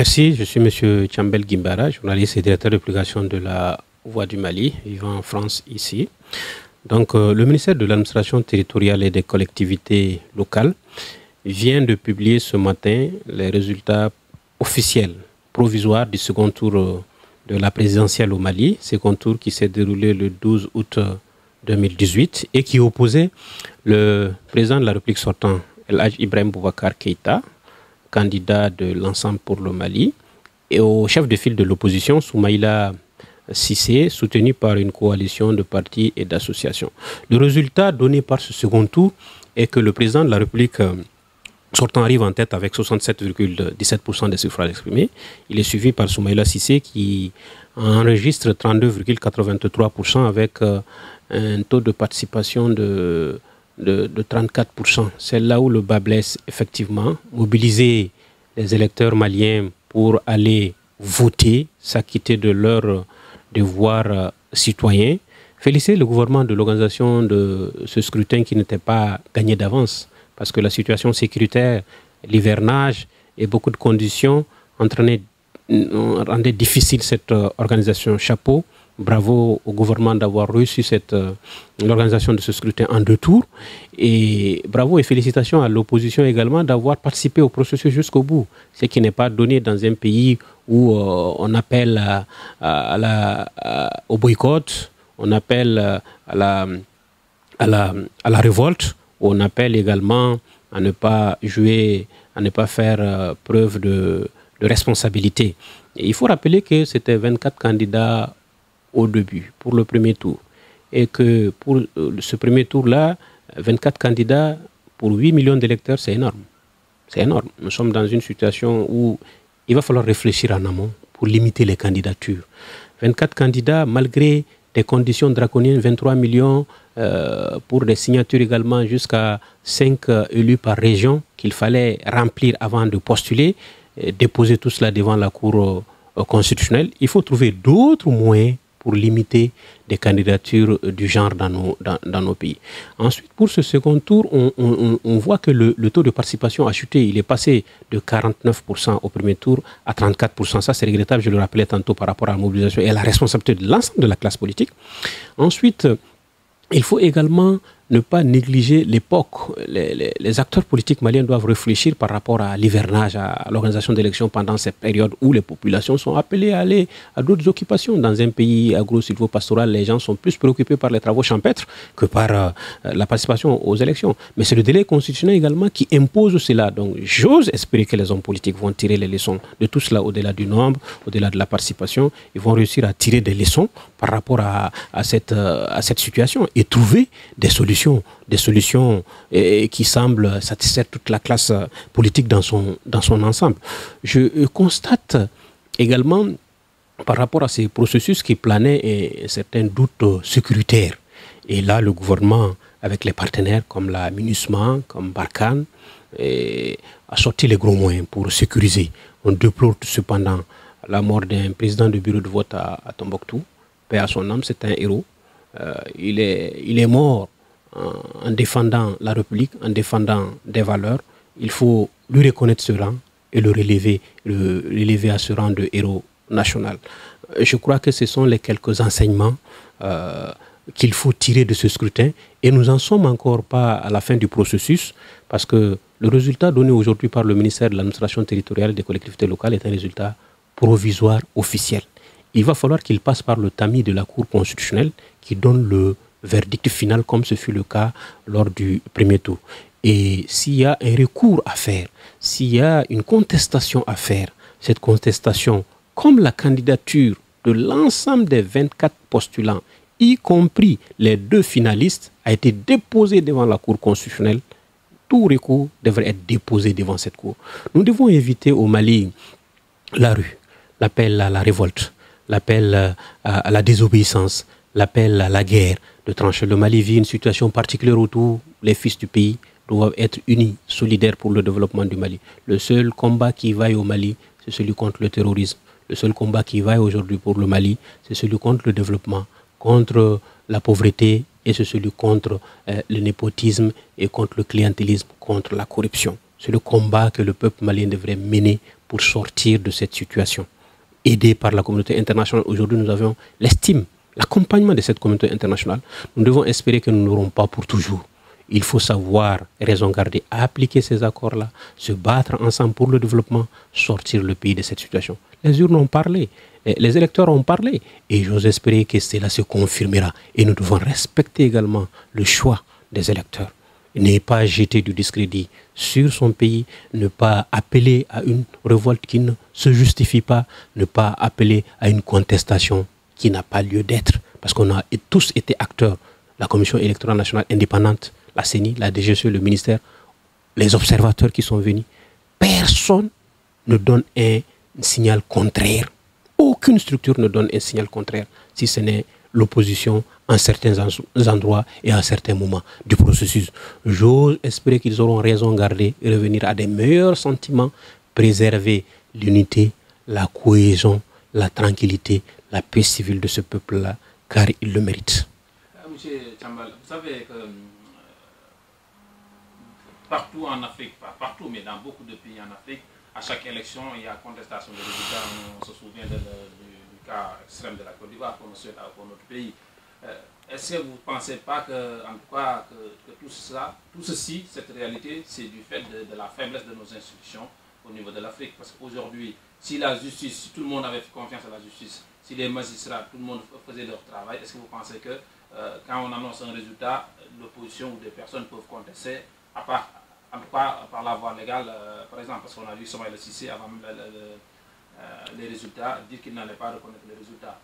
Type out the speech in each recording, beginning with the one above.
Merci, je suis M. Tchambel Gimbara, journaliste et directeur de publication de la Voix du Mali, vivant en France ici. Donc, le ministère de l'administration territoriale et des collectivités locales vient de publier ce matin les résultats officiels, provisoires du second tour de la présidentielle au Mali, second tour qui s'est déroulé le 12 août 2018 et qui opposait le président de la République sortant, El Hadj Ibrahim Boubacar Keïta, candidat de l'Ensemble pour le Mali, et au chef de file de l'opposition, Soumaïla Cissé, soutenu par une coalition de partis et d'associations. Le résultat donné par ce second tour est que le président de la République sortant arrive en tête avec 67,17% des suffrages exprimés. Il est suivi par Soumaïla Cissé qui enregistre 32,83% avec un taux de participation de 34%. C'est là où le bas blesse effectivement. Mobiliser les électeurs maliens pour aller voter, s'acquitter de leur devoir citoyen. Féliciter le gouvernement de l'organisation de ce scrutin qui n'était pas gagné d'avance parce que la situation sécuritaire, l'hivernage et beaucoup de conditions rendaient difficile cette organisation. Chapeau. Bravo au gouvernement d'avoir réussi l'organisation de ce scrutin en 2 tours. Et bravo et félicitations à l'opposition également d'avoir participé au processus jusqu'au bout. Ce qui n'est pas donné dans un pays où on appelle au boycott, on appelle à la révolte, où on appelle également à ne pas jouer, à ne pas faire preuve de responsabilité. Et il faut rappeler que c'était 24 candidats au début, pour le premier tour. Et que pour ce premier tour-là, 24 candidats pour 8 millions d'électeurs, c'est énorme. C'est énorme. Nous sommes dans une situation où il va falloir réfléchir en amont pour limiter les candidatures. 24 candidats, malgré des conditions draconiennes, 23 millions pour des signatures également, jusqu'à 5 élus par région qu'il fallait remplir avant de postuler, déposer tout cela devant la Cour constitutionnelle. Il faut trouver d'autres moyens pour limiter des candidatures du genre dans nos pays. Ensuite, pour ce second tour, on voit que le taux de participation a chuté. Il est passé de 49% au premier tour à 34%. Ça, c'est regrettable, je le rappelais tantôt, par rapport à la mobilisation et à la responsabilité de l'ensemble de la classe politique. Ensuite, il faut également ne pas négliger l'époque. Les acteurs politiques maliens doivent réfléchir par rapport à l'hivernage, à l'organisation d'élections pendant cette période où les populations sont appelées à aller à d'autres occupations. Dans un pays agro-silvo-pastoral, les gens sont plus préoccupés par les travaux champêtres que par la participation aux élections. Mais c'est le délai constitutionnel également qui impose cela. Donc j'ose espérer que les hommes politiques vont tirer les leçons de tout cela au-delà du nombre, au-delà de la participation. Ils vont réussir à tirer des leçons par rapport à cette situation et trouver des solutions qui semblent satisfaire toute la classe politique dans son ensemble. Je constate également, par rapport à ces processus qui planaient, certains doutes sécuritaires. Et là, le gouvernement, avec les partenaires comme la MINUSMA, comme Barkhane, a sorti les gros moyens pour sécuriser. On déplore cependant la mort d'un président de bureau de vote à Tombouctou. Paix à son âme, c'est un héros. Il est mort en défendant la République, en défendant des valeurs. Il faut lui reconnaître ce rang et le relever à ce rang de héros national. Je crois que ce sont les quelques enseignements qu'il faut tirer de ce scrutin et nous n'en sommes encore pas à la fin du processus parce que le résultat donné aujourd'hui par le ministère de l'administration territoriale et des collectivités locales est un résultat provisoire officiel. Il va falloir qu'il passe par le tamis de la Cour constitutionnelle qui donne le verdict final comme ce fut le cas lors du premier tour. Et s'il y a un recours à faire, s'il y a une contestation à faire, cette contestation, comme la candidature de l'ensemble des 24 postulants, y compris les 2 finalistes, a été déposée devant la Cour constitutionnelle, tout recours devrait être déposé devant cette Cour. Nous devons éviter au Mali la rue, l'appel à la révolte, l'appel à la désobéissance, l'appel à la guerre, de trancher. Le Mali vit une situation particulière où les fils du pays doivent être unis, solidaires pour le développement du Mali. Le seul combat qui vaille au Mali, c'est celui contre le terrorisme. Le seul combat qui vaille aujourd'hui pour le Mali, c'est celui contre le développement, contre la pauvreté et c'est celui contre le népotisme et contre le clientélisme, contre la corruption. C'est le combat que le peuple malien devrait mener pour sortir de cette situation. Aidés par la communauté internationale, aujourd'hui nous avons l'estime, l'accompagnement de cette communauté internationale. Nous devons espérer que nous n'aurons pas pour toujours. Il faut savoir, raison garder, appliquer ces accords-là, se battre ensemble pour le développement, sortir le pays de cette situation. Les urnes ont parlé, les électeurs ont parlé, et j'ose espérer que cela se confirmera. Et nous devons respecter également le choix des électeurs. Ne pas jeter du discrédit sur son pays, ne pas appeler à une révolte qui ne se justifie pas, ne pas appeler à une contestation qui n'a pas lieu d'être, parce qu'on a tous été acteurs. La Commission électorale nationale indépendante, la CENI, la DGSE, le ministère, les observateurs qui sont venus, personne ne donne un signal contraire. Aucune structure ne donne un signal contraire, si ce n'est l'opposition en certains endroits et à certains moments du processus. J'ose espérer qu'ils auront raison garder et revenir à des meilleurs sentiments, préserver l'unité, la cohésion, la tranquillité, la paix civile de ce peuple-là, car il le mérite. Monsieur Tchambal, vous savez que partout en Afrique, pas partout, mais dans beaucoup de pays en Afrique, à chaque élection, il y a contestation des résultats. On se souvient du cas extrême de la Côte d'Ivoire qu'on souhaite pour notre pays. Est-ce que vous ne pensez pas que, en tout cas, que tout ceci, cette réalité, c'est du fait de la faiblesse de nos institutions au niveau de l'Afrique? Parce qu'aujourd'hui, si la justice, si tout le monde avait fait confiance à la justice, si les magistrats, tout le monde faisait leur travail, est-ce que vous pensez que quand on annonce un résultat, l'opposition ou des personnes peuvent contester, à part, en tout cas par la voie légale, par exemple, parce qu'on a vu Soumaïla Cissé avant même les résultats, dire qu'il n'allait pas reconnaître les résultats.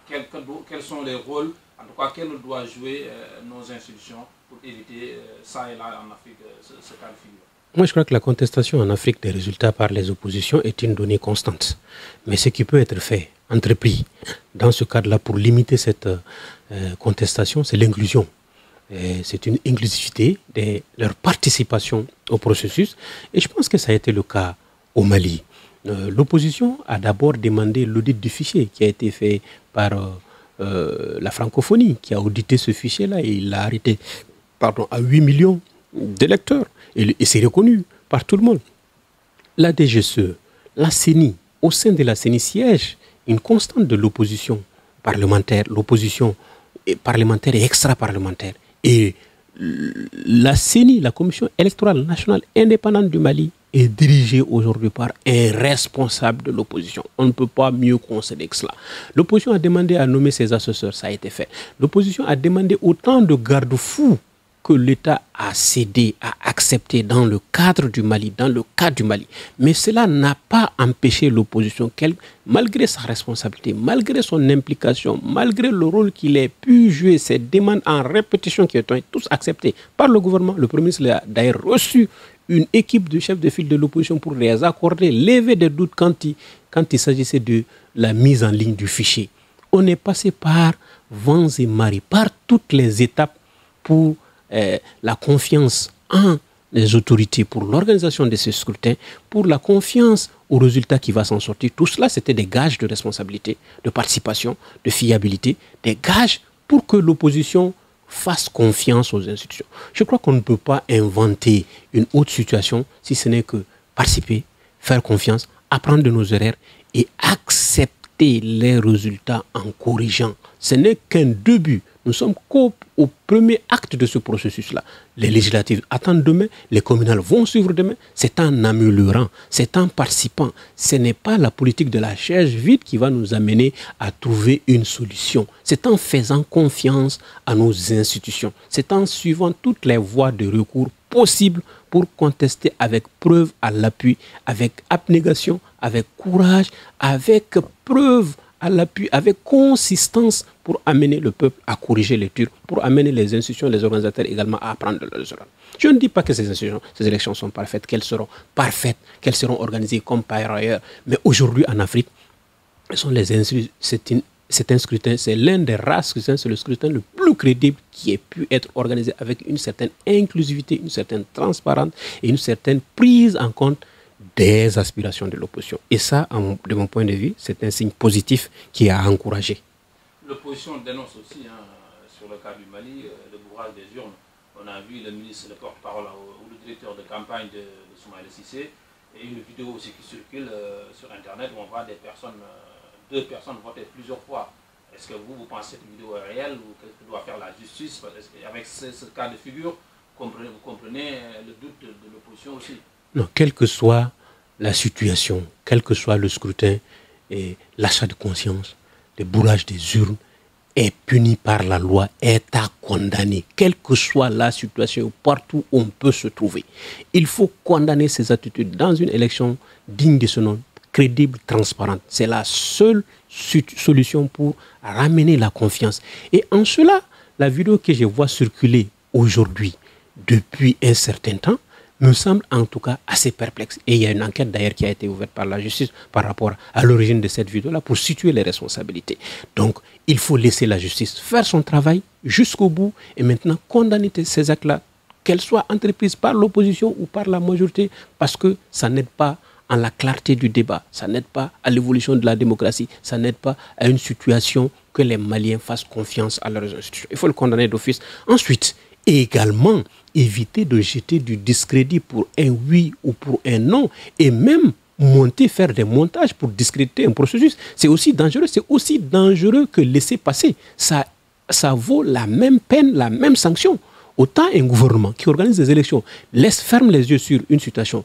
Quels sont les rôles, en tout cas, quels doivent jouer nos institutions pour éviter ça et là en Afrique ce cas de figure? Moi, je crois que la contestation en Afrique des résultats par les oppositions est une donnée constante. Mais ce qui peut être fait, entrepris, dans ce cadre-là, pour limiter cette contestation, c'est l'inclusion. C'est une inclusivité de leur participation au processus. Et je pense que ça a été le cas au Mali. L'opposition a d'abord demandé l'audit du fichier qui a été fait par la francophonie, qui a audité ce fichier-là et il l'a arrêté à 8 millions d'électeurs. Et c'est reconnu par tout le monde. La DGSE, la CENI, au sein de la CENI siège une constante de l'opposition parlementaire, l'opposition parlementaire et extra-parlementaire. Et la CENI, la Commission électorale nationale indépendante du Mali, est dirigée aujourd'hui par un responsable de l'opposition. On ne peut pas mieux concéder que cela. L'opposition a demandé à nommer ses assesseurs, ça a été fait. L'opposition a demandé autant de garde-fous que l'État a cédé, a accepté dans le cadre du Mali, Mais cela n'a pas empêché l'opposition, malgré sa responsabilité, malgré son implication, malgré le rôle qu'il ait pu jouer, ces demandes en répétition qui ont été tous acceptées par le gouvernement. Le Premier ministre a d'ailleurs reçu une équipe de chefs de file de l'opposition pour les accorder, lever des doutes quand il s'agissait de la mise en ligne du fichier. On est passé par vents et marées, par toutes les étapes pour la confiance en les autorités, pour l'organisation de ces scrutins, pour la confiance au résultat qui va s'en sortir. Tout cela, c'était des gages de responsabilité, de participation, de fiabilité, des gages pour que l'opposition fasse confiance aux institutions. Je crois qu'on ne peut pas inventer une autre situation si ce n'est que participer, faire confiance, apprendre de nos erreurs et accepter les résultats en corrigeant. Ce n'est qu'un début. Nous sommes qu'au premier acte de ce processus-là. Les législatives attendent demain, les communales vont suivre demain. C'est en améliorant, c'est en participant. Ce n'est pas la politique de la chaise vide qui va nous amener à trouver une solution. C'est en faisant confiance à nos institutions. C'est en suivant toutes les voies de recours possibles pour contester avec preuve à l'appui, avec abnégation, avec courage, avec preuve à l'appui, avec consistance pour amener le peuple à corriger les tirs, pour amener les institutions, les organisateurs également à apprendre de leurs erreurs. Je ne dis pas que ces élections sont parfaites, qu'elles seront parfaites, qu'elles seront organisées comme par ailleurs. Mais aujourd'hui en Afrique, c'est un scrutin, c'est l'un des rares scrutins, c'est le scrutin le plus crédible qui ait pu être organisé avec une certaine inclusivité, une certaine transparence et une certaine prise en compte des aspirations de l'opposition. Et ça, de mon point de vue, c'est un signe positif qui a encouragé. L'opposition dénonce aussi, sur le cas du Mali, le bourrage des urnes. On a vu le ministre, le porte-parole ou le directeur de campagne de Soumaïla Cissé Et une vidéo aussi qui circule sur Internet où on voit des personnes, deux personnes voter plusieurs fois. Est-ce que vous pensez que cette vidéo est réelle ou qu'est-ce que doit faire la justice? Avec ce cas de figure, vous comprenez le doute de l'opposition aussi. Non, quelle que soit la situation, quel que soit le scrutin, et l'achat de conscience, le bourrage des urnes est puni par la loi, est à condamner, quelle que soit la situation, partout où on peut se trouver. Il faut condamner ces attitudes dans une élection digne de ce nom, crédible, transparente. C'est la seule solution pour ramener la confiance. Et en cela, la vidéo que je vois circuler aujourd'hui, depuis un certain temps, me semble en tout cas assez perplexe. Et il y a une enquête d'ailleurs qui a été ouverte par la justice par rapport à l'origine de cette vidéo-là pour situer les responsabilités. Donc, il faut laisser la justice faire son travail jusqu'au bout et maintenant condamner ces actes-là, qu'elles soient entreprises par l'opposition ou par la majorité, parce que ça n'aide pas à la clarté du débat, ça n'aide pas à l'évolution de la démocratie, ça n'aide pas à une situation que les Maliens fassent confiance à leurs institutions. Il faut le condamner d'office. Ensuite, également, éviter de jeter du discrédit pour un oui ou pour un non, et même faire des montages pour discréditer un processus. C'est aussi dangereux que laisser passer. Ça vaut la même peine, la même sanction. Autant un gouvernement qui organise des élections ferme les yeux sur une situation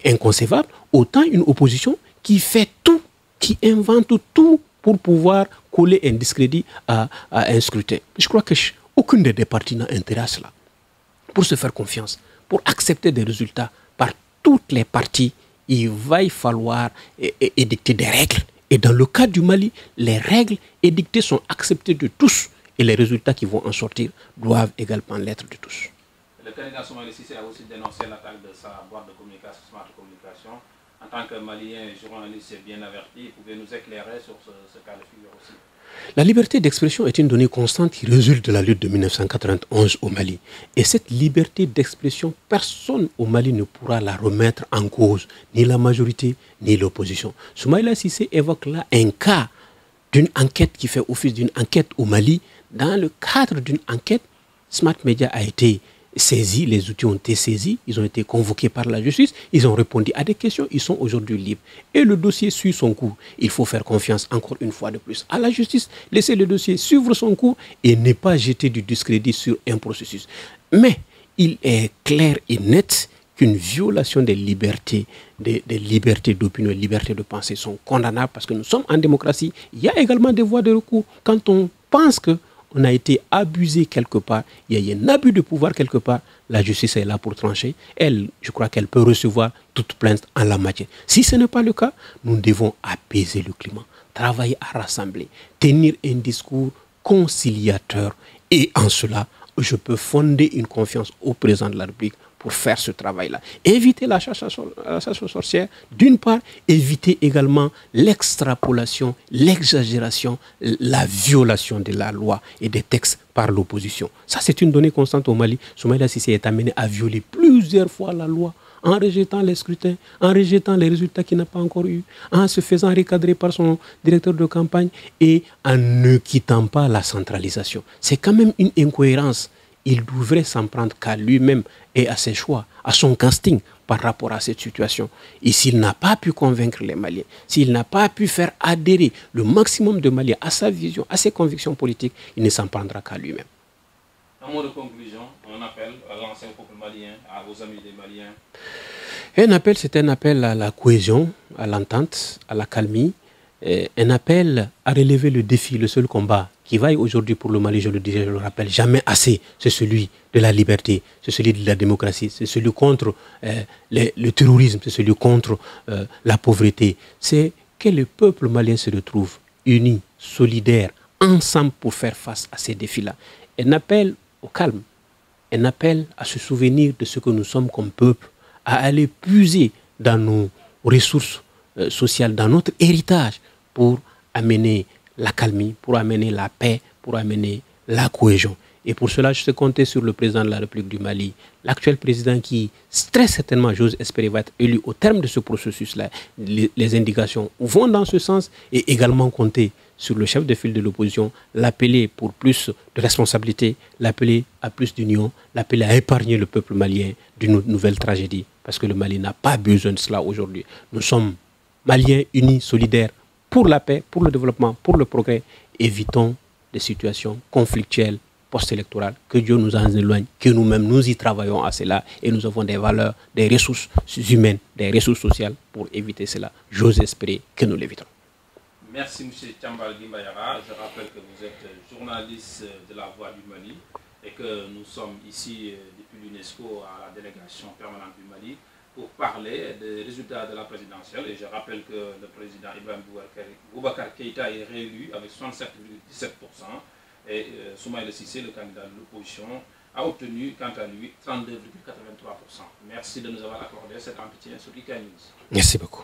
inconcevable, autant une opposition qui fait tout, qui invente tout pour pouvoir coller un discrédit à un scrutin. Je crois que aucune des deux parties n'a intérêt à cela. Pour se faire confiance, pour accepter des résultats par toutes les parties, il va y falloir édicter des règles. Et dans le cas du Mali, les règles édictées sont acceptées de tous. Et les résultats qui vont en sortir doivent également l'être de tous. Le candidat Soumaïla Cissé a aussi dénoncé l'attaque de sa boîte de communication, Smart Communication. En tant que Malien et journaliste bien averti, pouvez nous éclairer sur ce cas de figure aussi? La liberté d'expression est une donnée constante qui résulte de la lutte de 1991 au Mali. Et cette liberté d'expression, personne au Mali ne pourra la remettre en cause, ni la majorité, ni l'opposition. Soumaïla Cissé évoque là un cas d'une enquête qui fait office d'une enquête au Mali. Dans le cadre d'une enquête, Smart Media a été saisi, les outils ont été saisis, ils ont été convoqués par la justice, ils ont répondu à des questions, ils sont aujourd'hui libres. Et le dossier suit son cours. Il faut faire confiance encore une fois de plus à la justice, laisser le dossier suivre son cours et ne pas jeter du discrédit sur un processus. Mais il est clair et net qu'une violation des libertés d'opinion, des libertés de pensée sont condamnables parce que nous sommes en démocratie. Il y a également des voies de recours. Quand on pense qu'on a été abusé quelque part, il y a un abus de pouvoir quelque part, la justice est là pour trancher. Je crois qu'elle peut recevoir toute plainte en la matière. Si ce n'est pas le cas, nous devons apaiser le climat, travailler à rassembler, tenir un discours conciliateur. Et en cela, je peux fonder une confiance au président de la République pour faire ce travail-là. Éviter la chasse aux sorcières, d'une part, éviter également l'extrapolation, l'exagération, la violation de la loi et des textes par l'opposition. Ça, c'est une donnée constante au Mali. Soumaïla Cissé est amené à violer plusieurs fois la loi en rejetant les scrutins, en rejetant les résultats qu'il n'a pas encore eu, en se faisant recadrer par son directeur de campagne et en ne quittant pas la centralisation. C'est quand même une incohérence. Il devrait s'en prendre qu'à lui-même et à ses choix, à son casting par rapport à cette situation. Et s'il n'a pas pu convaincre les Maliens, s'il n'a pas pu faire adhérer le maximum de Maliens à sa vision, à ses convictions politiques, il ne s'en prendra qu'à lui-même. Un mot de conclusion, un appel à lancer au peuple malien, à vos amis des Maliens. C'est un appel à la cohésion, à l'entente, à la calmie, un appel à relever le défi, le seul combat qui vaille aujourd'hui pour le Mali, je le disais, je le rappelle, jamais assez, c'est celui de la liberté, c'est celui de la démocratie, c'est celui contre le terrorisme, c'est celui contre la pauvreté. C'est que le peuple malien se retrouve uni, solidaire, ensemble pour faire face à ces défis-là. Un appel au calme, un appel à se souvenir de ce que nous sommes comme peuple, à aller puiser dans nos ressources sociales, dans notre héritage pour amener la calmie, pour amener la paix, pour amener la cohésion. Et pour cela, je sais compter sur le président de la République du Mali, l'actuel président qui, très certainement, j'ose espérer, va être élu au terme de ce processus-là. Les indications vont dans ce sens et également compter sur le chef de file de l'opposition, l'appeler pour plus de responsabilité, l'appeler à plus d'union, l'appeler à épargner le peuple malien d'une nouvelle tragédie parce que le Mali n'a pas besoin de cela aujourd'hui. Nous sommes Maliens unis, solidaires, pour la paix, pour le développement, pour le progrès. Évitons des situations conflictuelles post-électorales, que Dieu nous en éloigne, que nous-mêmes nous y travaillons à cela et nous avons des valeurs, des ressources humaines, des ressources sociales pour éviter cela. J'ose espérer que nous l'éviterons. Merci M. Thiambal Guimbayara. Je rappelle que vous êtes journaliste de la Voix du Mali et que nous sommes ici depuis l'UNESCO à la délégation permanente du Mali pour parler des résultats de la présidentielle. Et je rappelle que le président Ibrahim Boubacar Keïta est réélu avec 67,17%. Et Soumaïla Cissé, le candidat de l'opposition, a obtenu quant à lui 32,83%. Merci de nous avoir accordé cet entretien sur IK News. Merci beaucoup.